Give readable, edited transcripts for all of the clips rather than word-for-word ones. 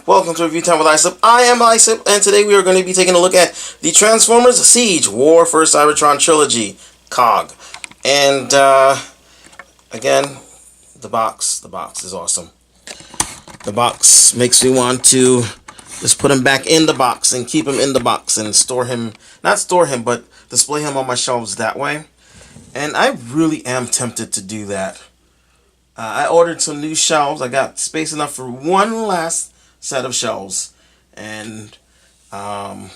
Welcome to Review Time with Isip. I am Isip, and today we are going to be taking a look at the Transformers Siege War for Cybertron Trilogy, COG. And, again, the box is awesome. The box makes me want to just put him back in the box and keep him in the box and store him, not store him, but display him on my shelves that way. And I really am tempted to do that. I ordered some new shelves. I got space enough for one last set of shelves, and I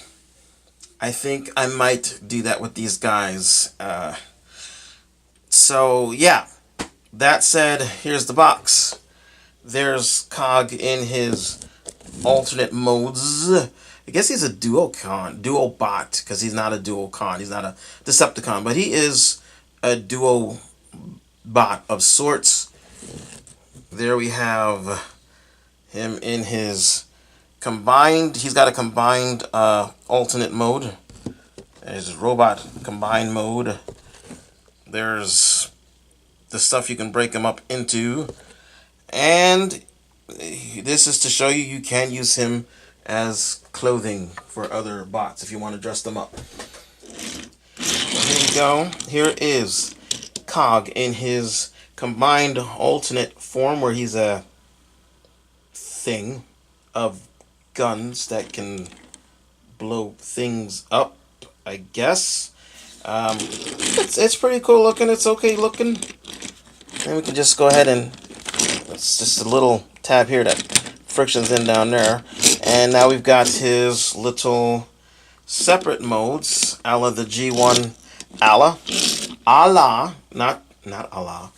think I might do that with these guys. So yeah, that said, here's the box. There's COG in his alternate modes. I guess he's a duo bot, because he's not a dual con. He's not a Decepticon, but he is a duo bot of sorts. There we have him in his combined. He's got a combined alternate mode. There's his robot combined mode. There's the stuff you can break him up into. And this is to show you can use him as clothing for other bots if you want to dress them up. Here you go. Here is COG in his combined alternate form, where he's a thing of guns that can blow things up, I guess. It's pretty cool looking. It's okay looking. And we can just go ahead and it's just a little tab here that friction's in down there. And now we've got his little separate modes, a la the G1 Allah, not Allah.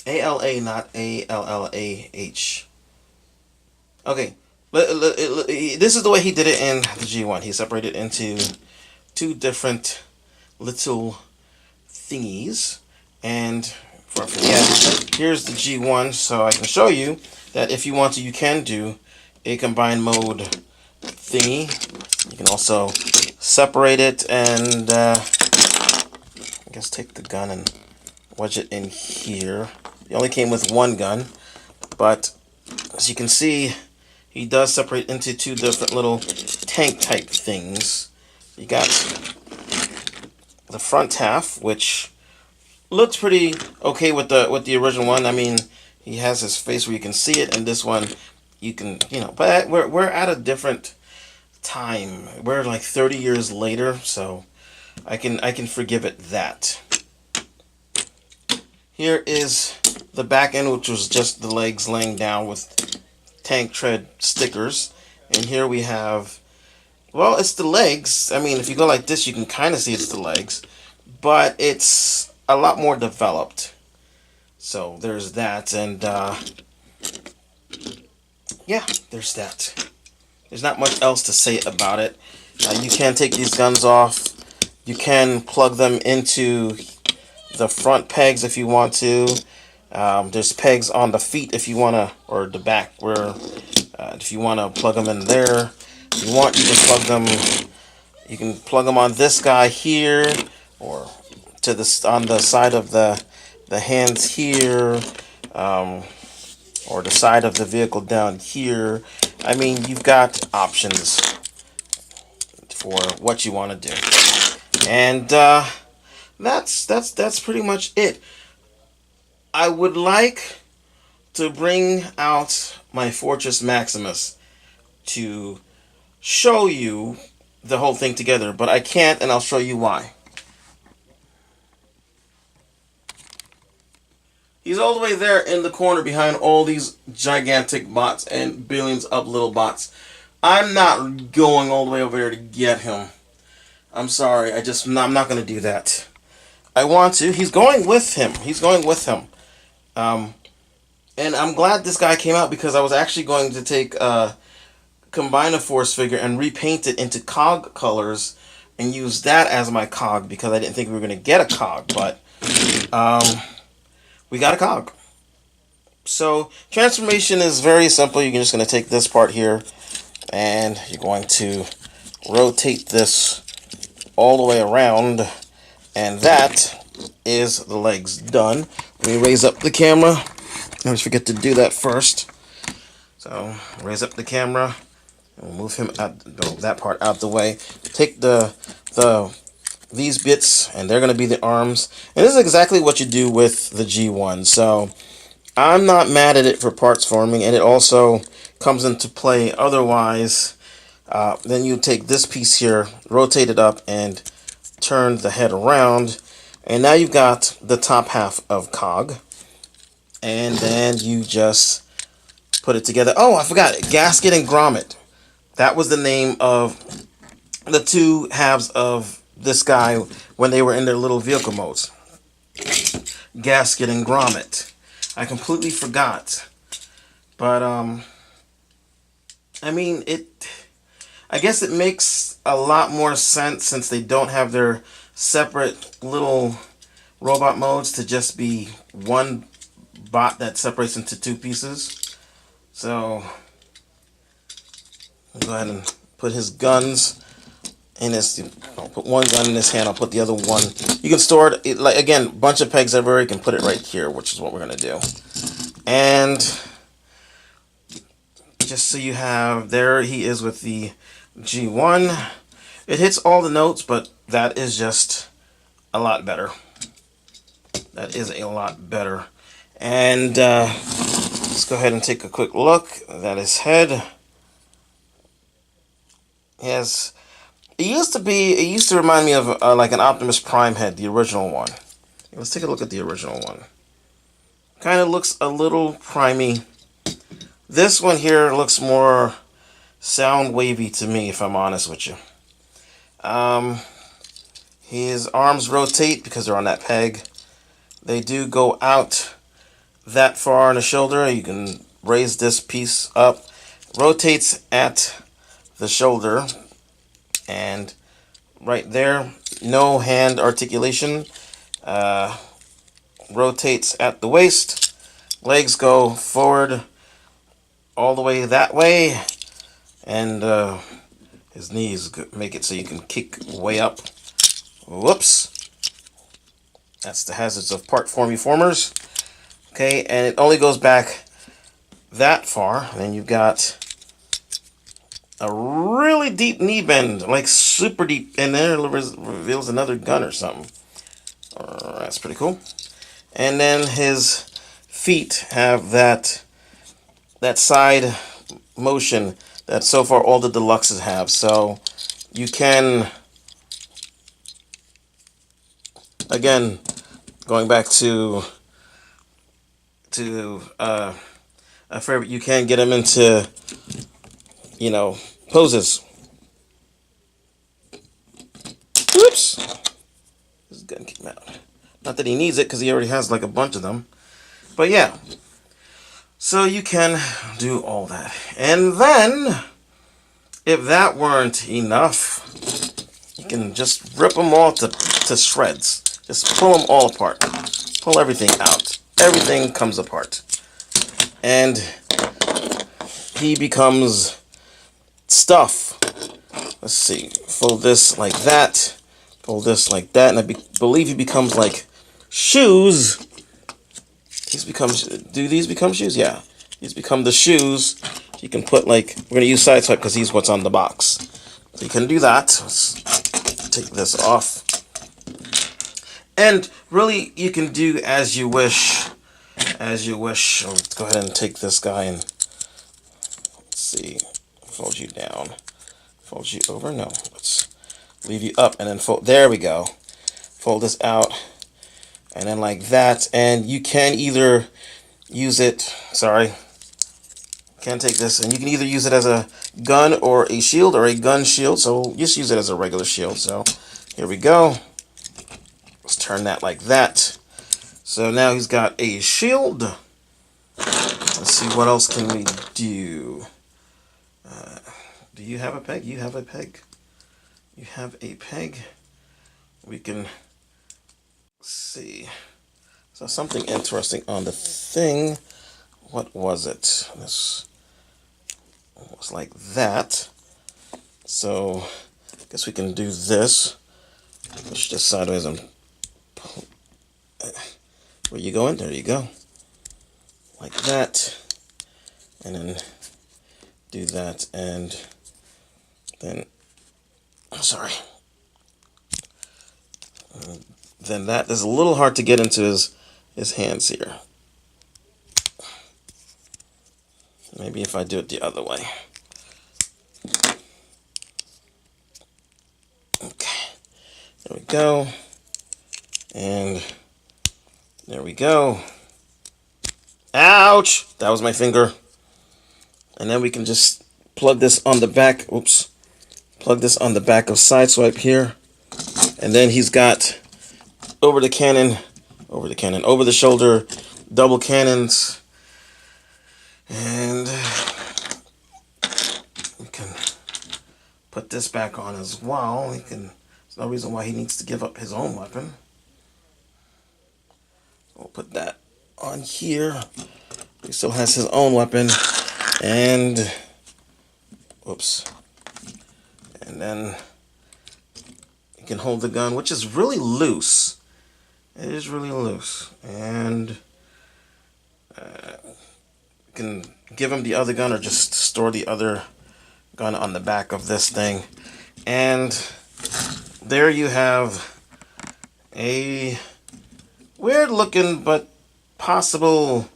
ALA, not ALLAH. Okay, this is the way he did it in the G1. He separated into two different little thingies. And for forget, here's the G1, so I can show you that if you want to, you can do a combined mode thingy. You can also separate it and I guess take the gun and wedge it in here. It only came with one gun, but as you can see, he does separate into two different little tank type things. You got the front half, which looks pretty okay with the original one. I mean, he has his face where you can see it, and this one you can, but we're at a different time. We're like 30 years later, so I can forgive it that. Here is the back end, which was just the legs laying down with tank tread stickers. And here we have, well, it's the legs. I mean, if you go like this, you can kind of see it's the legs, but it's a lot more developed. So there's that, and yeah, there's that. There's not much else to say about it. You can take these guns off. You can plug them into the front pegs if you want to. There's pegs on the feet if you want to, or the back, where if you want to plug them in there. If you want, you can plug them. You can plug them on this guy here, or to the on the side of the hands here, or the side of the vehicle down here. I mean, you've got options for what you want to do, and that's pretty much it. I would like to bring out my Fortress Maximus to show you the whole thing together, but I can't, and I'll show you why. He's all the way there in the corner behind all these gigantic bots and billions of little bots. I'm not going all the way over there to get him. I'm sorry, I'm not going to do that. I want to. He's going with him. And I'm glad this guy came out, because I was actually going to take a Combinaforce figure and repaint it into COG colors and use that as my COG, because I didn't think we were going to get a COG, but we got a COG. So transformation is very simple. You're just going to take this part here and you're going to rotate this all the way around, and that is the legs done. Let me raise up the camera. I always forget to do that first. So So raise up the camera and we'll move him out, that part out the way. Take these bits, and they're going to be the arms. And this is exactly what you do with the G1. So I'm not mad at it for parts forming, and it also comes into play otherwise. Then you take this piece here, rotate it up, and turn the head around. And now you've got the top half of COG. And then you just put it together. Oh, I forgot it. Gasket and grommet. That was the name of the two halves of this guy when they were in their little vehicle modes. Gasket and grommet. I completely forgot. But, I mean, I guess it makes a lot more sense since they don't have their separate little robot modes to just be one bot that separates into two pieces. So, I'll go ahead and put his guns in his. I'll put one gun in his hand. I'll put the other one. You can store it, like, again, a bunch of pegs everywhere. You can put it right here, which is what we're gonna do. And just so you have, there he is with the G1. It hits all the notes, but that is just a lot better. That is a lot better. And let's go ahead and take a quick look at his head. Yes, it used to remind me of like an Optimus Prime head, the original one. Let's take a look at the original one. Kind of looks a little primey. This one here looks more sound wavy to me, if I'm honest with you. His arms rotate because they're on that peg. They do go out that far on the shoulder. You can raise this piece up. Rotates at the shoulder. And right there, no hand articulation. Rotates at the waist. Legs go forward all the way that way. And his knees make it so you can kick way up. Whoops. That's the hazards of part formers. Okay, and it only goes back that far. And then you've got a really deep knee bend, like super deep, and there reveals another gun or something. That's pretty cool. And then his feet have that side motion that so far all the deluxes have. So you can, again, going back to a favorite, you can get him into, poses. Oops. This gun came out. Not that he needs it because he already has like a bunch of them. But yeah. So you can do all that. And then, if that weren't enough, you can just rip them all to shreds. Just pull them all apart. Pull everything out. Everything comes apart. And he becomes stuff. Let's see. Fold this like that. Fold this like that. And I believe he becomes like shoes. Do these become shoes? Yeah. These become the shoes. You can put like, we're going to use sideswipe because he's what's on the box. So you can do that. Let's take this off. And really, you can do as you wish. As you wish. Let's go ahead and take this guy and, let's see, fold you down. Fold you over. No. Let's leave you up and then fold. There we go. Fold this out. And then like that. And you can either use it, sorry, can take this, and you can either use it as a gun or a shield or a gun shield. So just use it as a regular shield. So here we go. Let's turn that like that. So now he's got a shield. Let's see, what else can we do? Do you have a peg? You have a peg. You have a peg. We can see. So something interesting on the thing. What was it? This was like that. So I guess we can do this. Push this sideways and pull. Where you going? There you go. Like that. And then do that, and then, I'm sorry. Then that is a little hard to get into his hands here. Maybe if I do it the other way. Okay, there we go. And there we go. Ouch! That was my finger. And then we can just plug this on the back. Oops. Plug this on the back of Sideswipe here. And then he's got over the shoulder double cannons. And we can put this back on as well. There's no reason why he needs to give up his own weapon. We'll put that on here. He still has his own weapon. And whoops. And then you can hold the gun, which is really loose. It is really loose. And you can give him the other gun or just store the other gun on the back of this thing. And there you have a weird looking but possible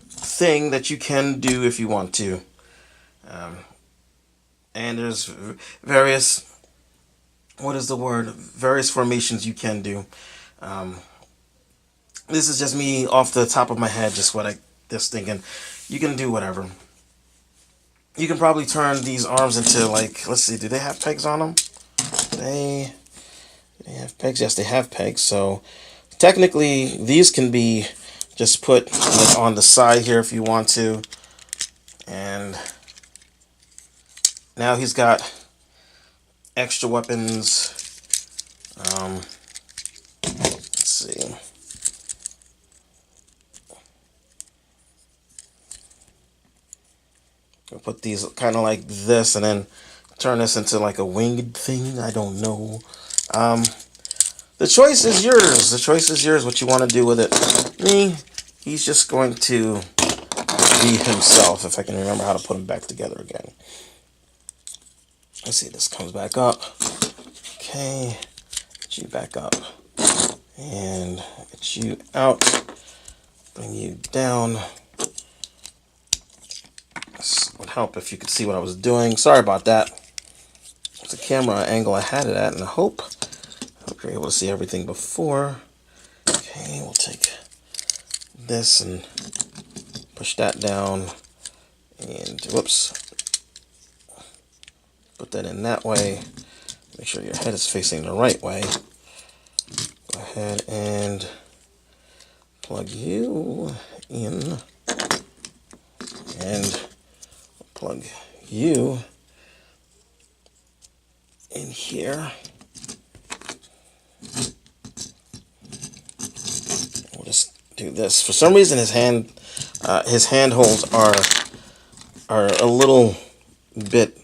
thing that you can do if you want to. And there's various, various formations you can do. This is just me off the top of my head, just thinking. You can do whatever. You can probably turn these arms into, like, let's see, do they have pegs on them? They have pegs? Yes, they have pegs. So technically, these can be just put like on the side here if you want to. And now he's got extra weapons. Let's see. I'll put these kind of like this and then turn this into like a winged thing. I don't know. The choice is yours. The choice is yours what you want to do with it. Me, he's just going to be himself, if I can remember how to put him back together again. Let's see, this comes back up. Okay, get you back up. And get you out. Bring you down. This would help if you could see what I was doing. Sorry about that. It's a camera angle I had it at, and I hope you're able to see everything before. Okay, we'll take this and push that down. And whoops. Put that in that way. Make sure your head is facing the right way. Go ahead and plug you in. And plug you in here. We'll just do this. For some reason, his handholds are a little bit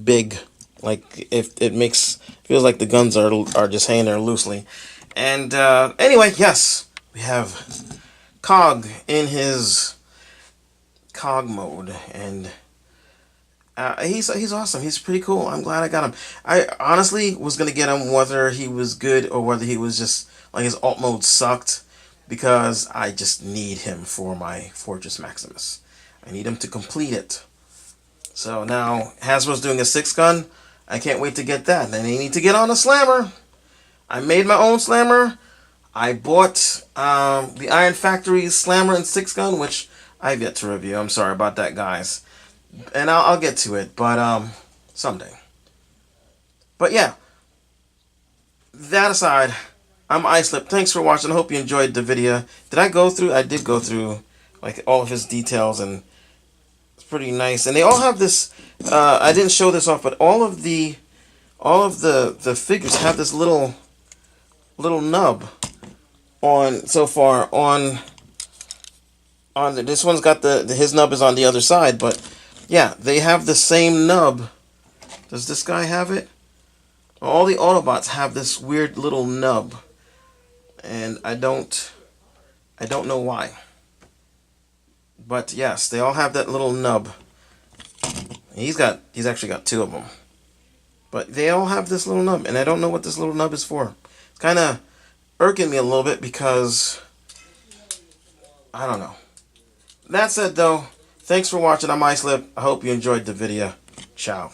big. Like if it feels like the guns are just hanging there loosely. And anyway, yes, we have COG in his COG mode, and he's awesome. He's pretty cool. I'm glad I got him. I honestly was gonna get him whether he was good or whether he was just like his alt mode sucked, because I just need him for my Fortress Maximus. I need him to complete it. So now Hasbro's doing a 6-gun. I can't wait to get that. Then they need to get on a slammer. I made my own slammer. I bought the Iron Factory's slammer and 6-gun, which I've yet to review. I'm sorry about that, guys. And I'll get to it, but someday. But yeah, that aside, I'm Islip. Thanks for watching. I hope you enjoyed the video. I did go through like all of his details, and it's pretty nice. And they all have this. I didn't show this off, but all of the figures have this little nub on so far on this one's got his nub is on the other side, but yeah, they have the same nub. Does this guy have it? All the Autobots have this weird little nub, and I don't know why. But yes, they all have that little nub. He's actually got 2 of them. But they all have this little nub, and I don't know what this little nub is for. It's kind of irking me a little bit because I don't know. That said, though, thanks for watching. I'm iSlip. I hope you enjoyed the video. Ciao.